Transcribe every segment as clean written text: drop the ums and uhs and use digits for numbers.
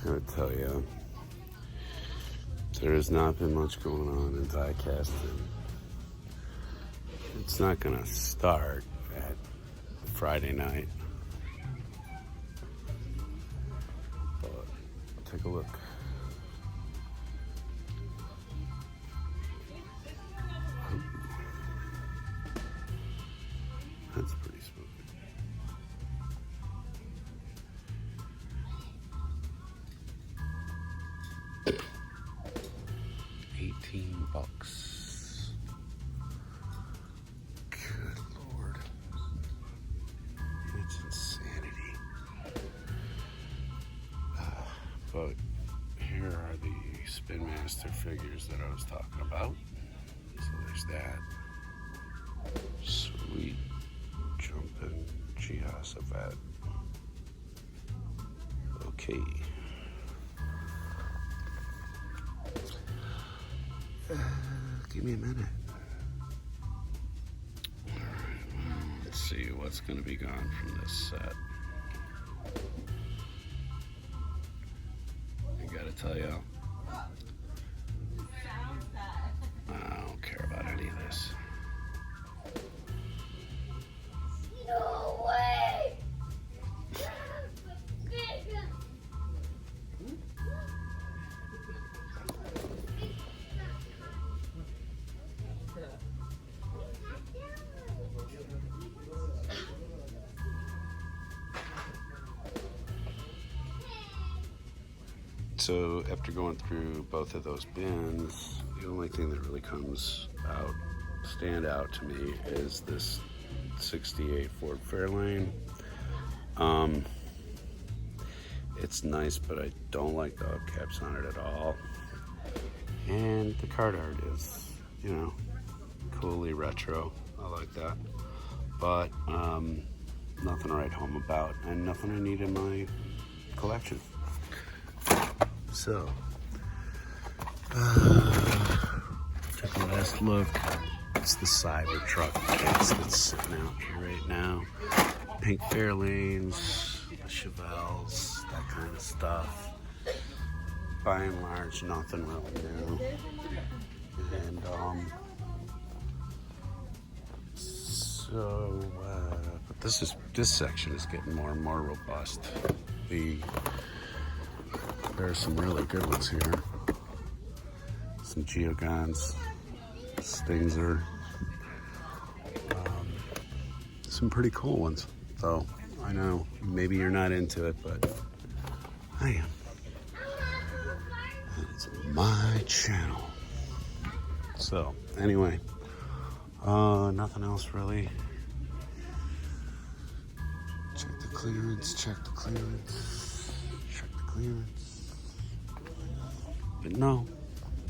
Gotta tell you, there has not been much going on in DIECAST. It's not gonna start at Friday night, but take a look. That's pretty spooky. $18. Good Lord. It's insanity. But here are the Spin Master figures that I was talking about. So there's that. Sweet jumping Geosavet. Okay. Give me a minute. Alright, well, let's see what's going to be gone from this set. I gotta tell you, I don't care about any of this. No way! So after going through both of those bins, the only thing that really stand out to me is this 68 Ford Fairlane. It's nice, but I don't like the hubcaps on it at all. And the card art is, coolly retro. I like that. But nothing to write home about, and nothing I need in my collection. So, take a last look. It's the Cybertruck case that's sitting out here right now. Pink Fairlanes, the Chevelles, that kind of stuff. By and large, nothing really new. And but this section is getting more and more robust. There are some really good ones here. Some Geogons, Stinger, some pretty cool ones. Though I know maybe you're not into it, but I am. It's my channel. So anyway, nothing else really. Check the clearance. But no,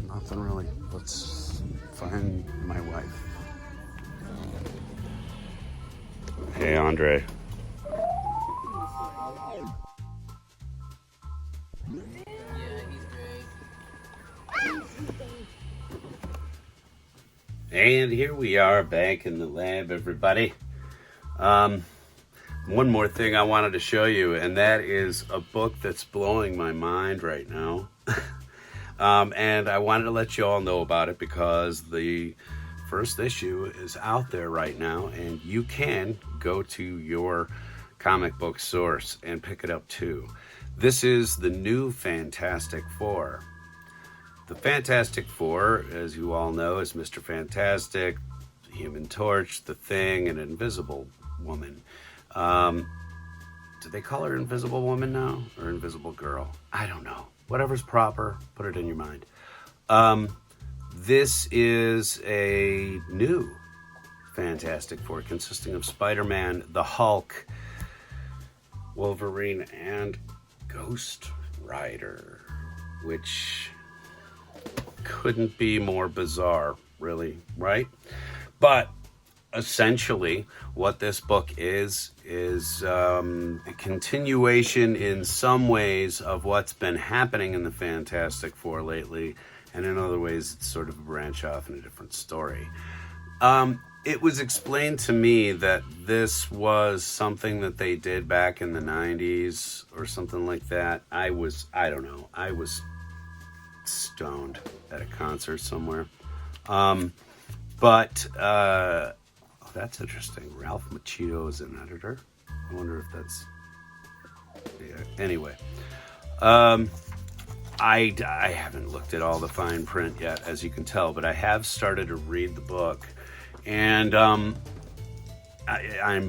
nothing really. Let's find my wife. Hey, Andre. And here we are back in the lab, everybody. One more thing I wanted to show you, and that is a book that's blowing my mind right now. And I wanted to let you all know about it because the first issue is out there right now, and you can go to your comic book source and pick it up too. This is the new Fantastic Four. The Fantastic Four, as you all know, is Mr. Fantastic, the Human Torch, the Thing, and Invisible Woman. Do they call her Invisible Woman now, or Invisible Girl? I don't know. Whatever's proper, put it in your mind. This is a new Fantastic Four consisting of Spider-Man, the Hulk, Wolverine, and Ghost Rider, which couldn't be more bizarre, really, right? But essentially what this book is a continuation in some ways of what's been happening in the Fantastic Four lately, and in other ways it's sort of a branch off in a different story. it was explained to me that this was something that they did back in the 90s or something like that. I don't know, I was stoned at a concert somewhere. That's interesting. Ralph Macchio is an editor. I wonder if that's... Yeah. Anyway, I haven't looked at all the fine print yet, as you can tell, but I have started to read the book, and I'm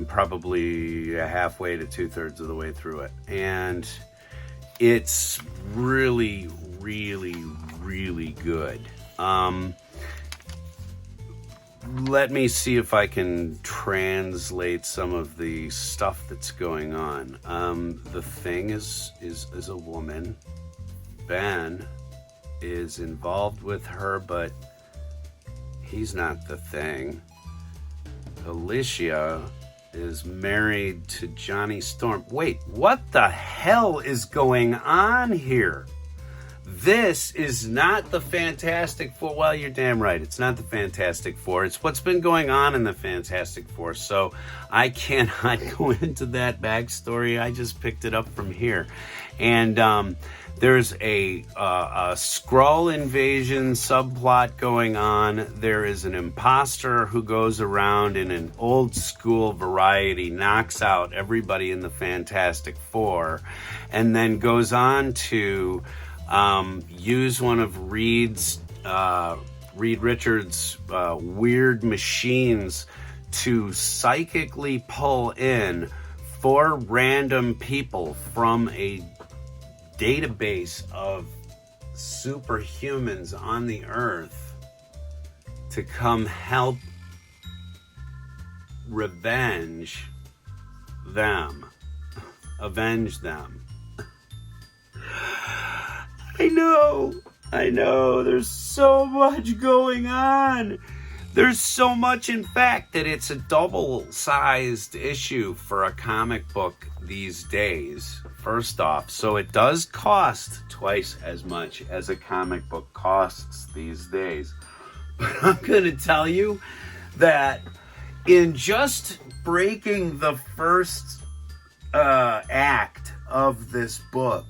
probably halfway to 2/3 of the way through it, and it's really, really, really good. Let me see if I can translate some of the stuff that's going on. The Thing is a woman. Ben is involved with her, but he's not the Thing. Alicia is married to Johnny Storm. Wait, what the hell is going on here? This is not the Fantastic Four. Well, you're damn right. It's not the Fantastic Four. It's what's been going on in the Fantastic Four. So I cannot go into that backstory. I just picked it up from here. And there's a Skrull invasion subplot going on. There is an imposter who goes around in an old school variety, knocks out everybody in the Fantastic Four, and then goes on to use one of Reed Richards' weird machines to psychically pull in 4 random people from a database of superhumans on the earth to come help avenge them. I know, there's so much going on. There's so much, in fact, that it's a double-sized issue for a comic book these days, first off. So it does cost twice as much as a comic book costs these days. But I'm going to tell you that in just breaking the first act of this book,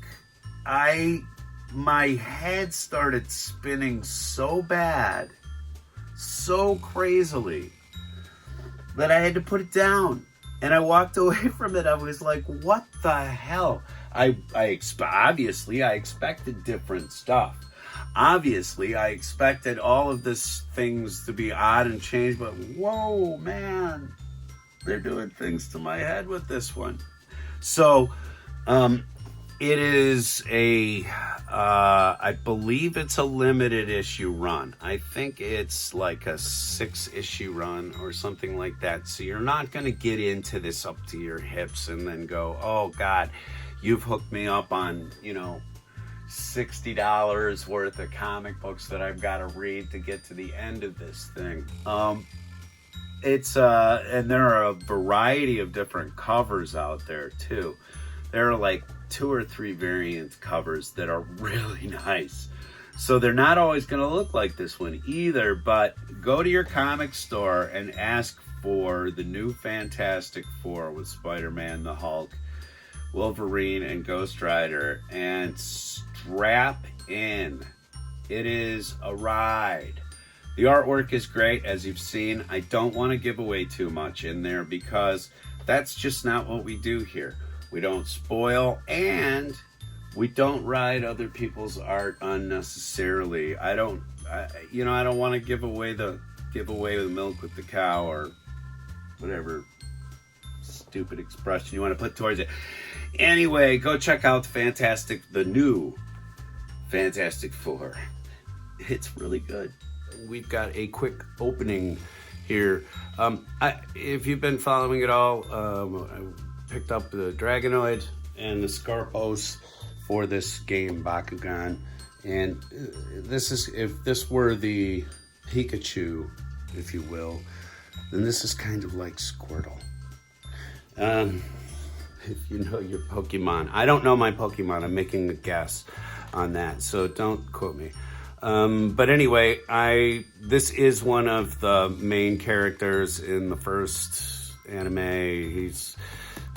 my head started spinning so bad, so crazily, that I had to put it down. And I walked away from it. I was like, what the hell? Obviously, I expected different stuff. Obviously, I expected all of this things to be odd and change, but whoa, man, they're doing things to my head with this one. So, it is I believe it's a limited issue run. I think it's like a 6-issue run or something like that. So you're not going to get into this up to your hips and then go, oh God, you've hooked me up on, $60 worth of comic books that I've got to read to get to the end of this thing. It's and there are a variety of different covers out there too. There are like 2 or 3 variant covers that are really nice. So they're not always going to look like this one either, but go to your comic store and ask for the new Fantastic Four with Spider-Man, the Hulk, Wolverine, and Ghost Rider, and strap in. It is a ride. The artwork is great, as you've seen. I don't want to give away too much in there because that's just not what we do here. We don't spoil, and we don't ride other people's art unnecessarily. I don't want to give away the milk with the cow, or whatever stupid expression you want to put towards it. Anyway, go check out the new Fantastic Four. It's really good. We've got a quick opening here. If you've been following it all, I picked up the Dragonoid and the Scarpos for this game, Bakugan. And if this were the Pikachu, if you will, then this is kind of like Squirtle. If you know your Pokemon. I don't know my Pokemon. I'm making a guess on that, so don't quote me. But anyway, this is one of the main characters in the first anime. He's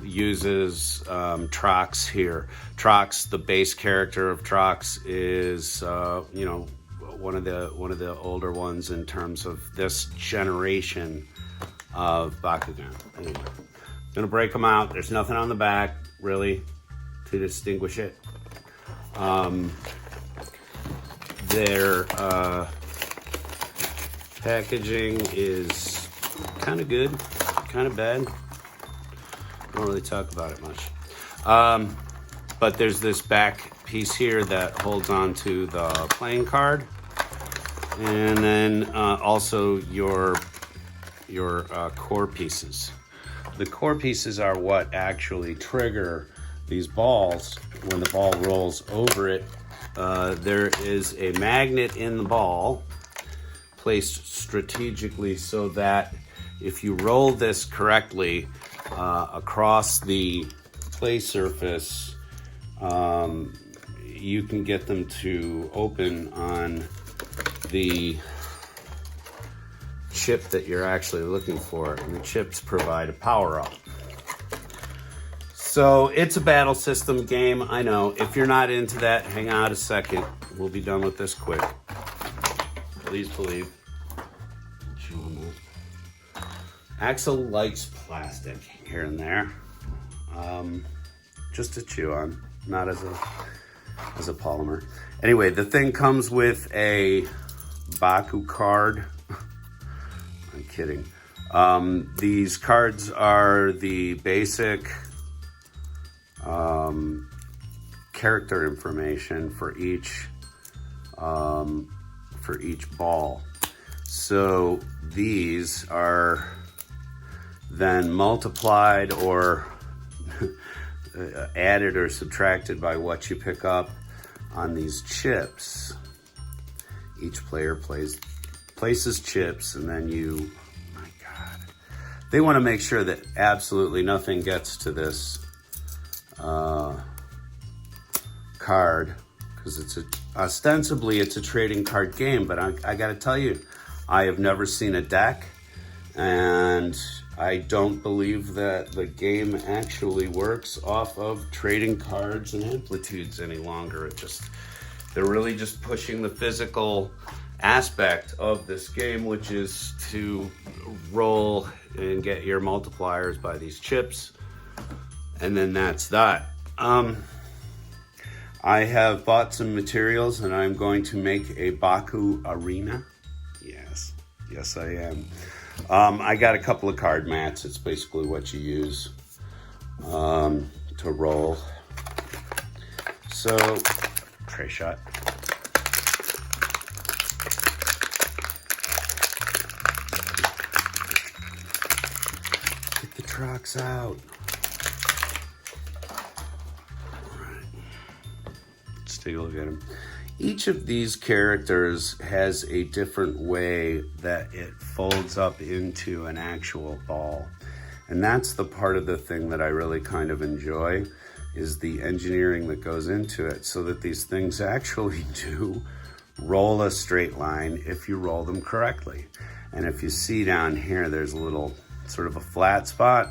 uses Trox here. Trox, the base character of Trox, is one of the older ones in terms of this generation of Bakugan. Anyway, gonna break them out. There's nothing on the back really to distinguish it. Their packaging is kind of good, kind of bad. Don't really talk about it much. But there's this back piece here that holds on to the playing card. And then also your core pieces. The core pieces are what actually trigger these balls. When the ball rolls over it, there is a magnet in the ball placed strategically so that if you roll this correctly across the play surface, you can get them to open on the chip that you're actually looking for, and the chips provide a power-up. So it's a battle system game, I know. If you're not into that, hang out a second. We'll be done with this quick. Please believe. Chew on that. Axel likes plastic here and there. Just to chew on, not as a polymer. Anyway, the thing comes with a Baku card. I'm kidding. These cards are the basic character information for each ball. So these are then multiplied or added or subtracted by what you pick up on these chips. Each player places chips, and then you, my God, they want to make sure that absolutely nothing gets to this card, because ostensibly it's a trading card game, but I got to tell you, I have never seen a deck, and I don't believe that the game actually works off of trading cards and amplitudes any longer. They're really just pushing the physical aspect of this game, which is to roll and get your multipliers by these chips, and then that's that. I have bought some materials, and I'm going to make a Baku arena. Yes I am. I got a couple of card mats. It's basically what you use to roll. So, tray shot. Get the trucks out. All right. Let's take a look at them. Each of these characters has a different way that it folds up into an actual ball. And that's the part of the thing that I really kind of enjoy, is the engineering that goes into it, so that these things actually do roll a straight line if you roll them correctly. And if you see down here, there's a little sort of a flat spot.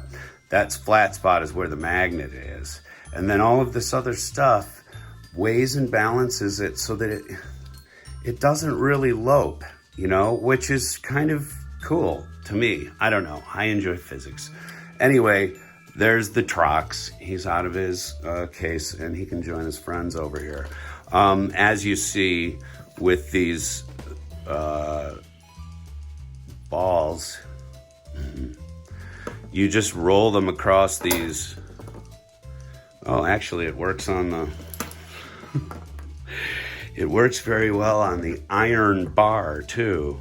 That flat spot is where the magnet is. And then all of this other stuff weighs and balances it so that it doesn't really lope, which is kind of cool to me. I don't know. I enjoy physics. Anyway, there's the Trox. He's out of his case, and he can join his friends over here. As you see with these balls, you just roll them across these. Oh, actually, it works on the... It works very well on the iron bar, too.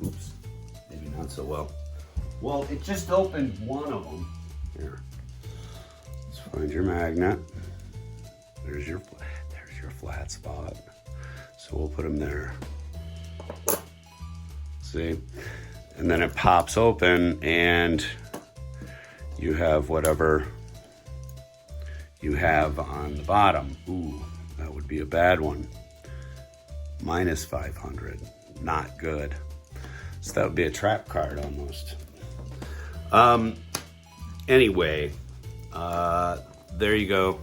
Oops, maybe not so well. Well, it just opened one of them. Here, let's find your magnet. There's your flat spot. So we'll put them there. See? And then it pops open, and you have whatever you have on the bottom. Ooh, that would be a bad one. minus 500. Not good. So that would be a trap card almost. Anyway, there you go.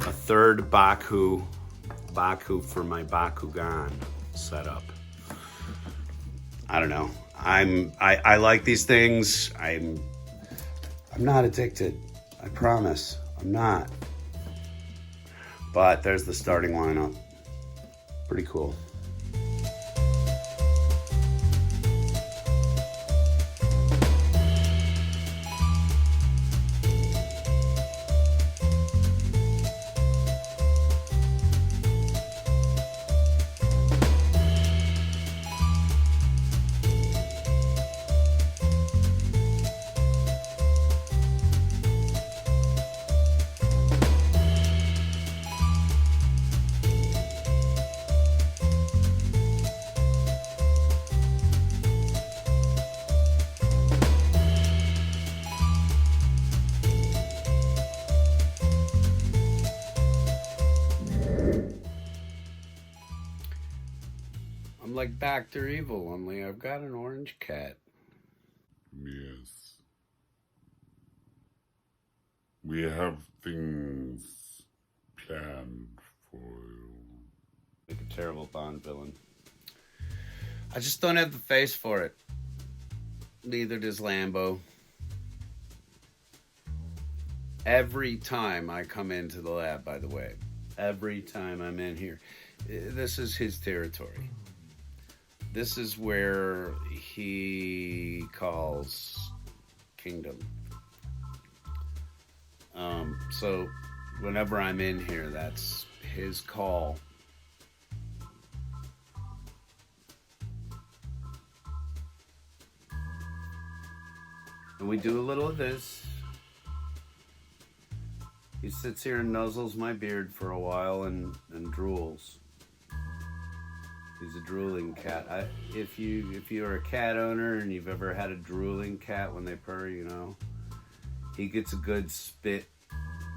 A third Baku for my Bakugan setup. I don't know. I like these things. I'm not addicted. I promise. I'm not. But there's the starting lineup. Pretty cool. I'm like Dr. Evil, only I've got an orange cat. Yes. We have things planned for you. Like a terrible Bond villain. I just don't have the face for it. Neither does Lambo. Every time I come into the lab, by the way, every time I'm in here, this is his territory. This is where he calls kingdom. So whenever I'm in here, that's his call. And we do a little of this. He sits here and nuzzles my beard for a while and drools. He's a drooling cat. If you're a cat owner and you've ever had a drooling cat when they purr, you know, he gets a good spit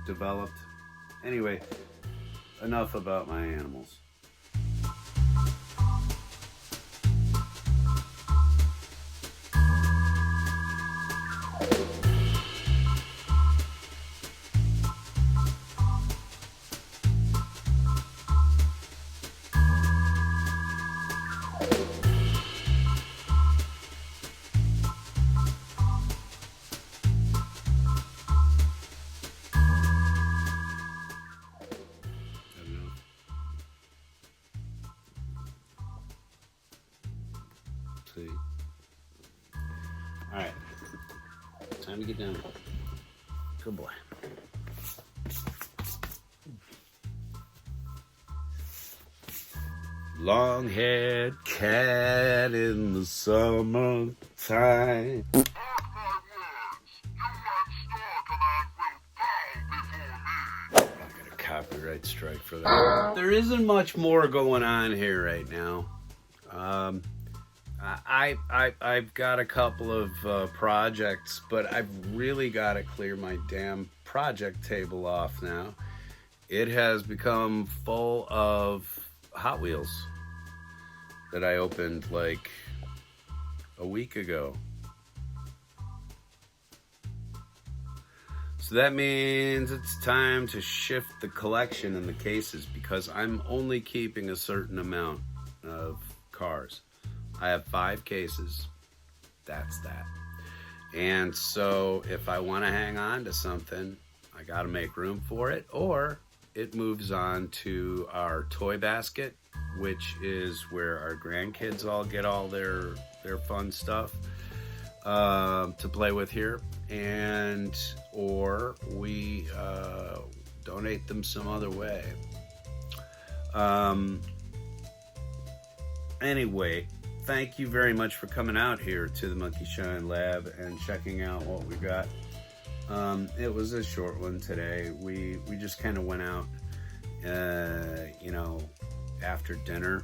developed. Anyway, enough about my animals. See. All right, time to get down. Good boy. Long-haired cat in the summertime. I'll get a copyright strike for that. There isn't much more going on here right now. I've got a couple of projects, but I've really got to clear my damn project table off now. It has become full of Hot Wheels that I opened like a week ago. So that means it's time to shift the collection in the cases because I'm only keeping a certain amount of cars. I have 5 cases. That's that. And so if I want to hang on to something, I got to make room for it, or it moves on to our toy basket, which is where our grandkids all get all their fun stuff to play with here, and or we donate them some other way. Anyway, thank you very much for coming out here to the Monkey Shine Lab and checking out what we got. It was a short one today. We just kind of went out, after dinner.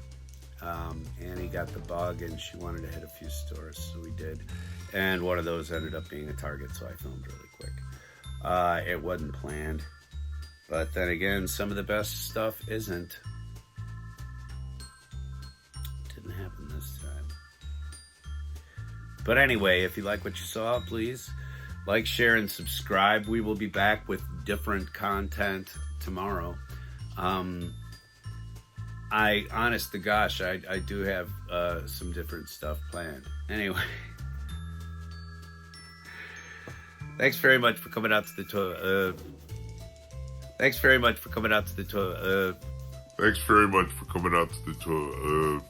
Annie got the bug and she wanted to hit a few stores, so we did. And one of those ended up being a Target, so I filmed really quick. It wasn't planned. But then again, some of the best stuff isn't. But anyway, if you like what you saw, please like, share, and subscribe. We will be back with different content tomorrow. Honest to gosh, I do have some different stuff planned. Anyway, thanks very much for coming out to the toilet. Thanks very much for coming out to the toilet. Thanks very much for coming out to the toilet.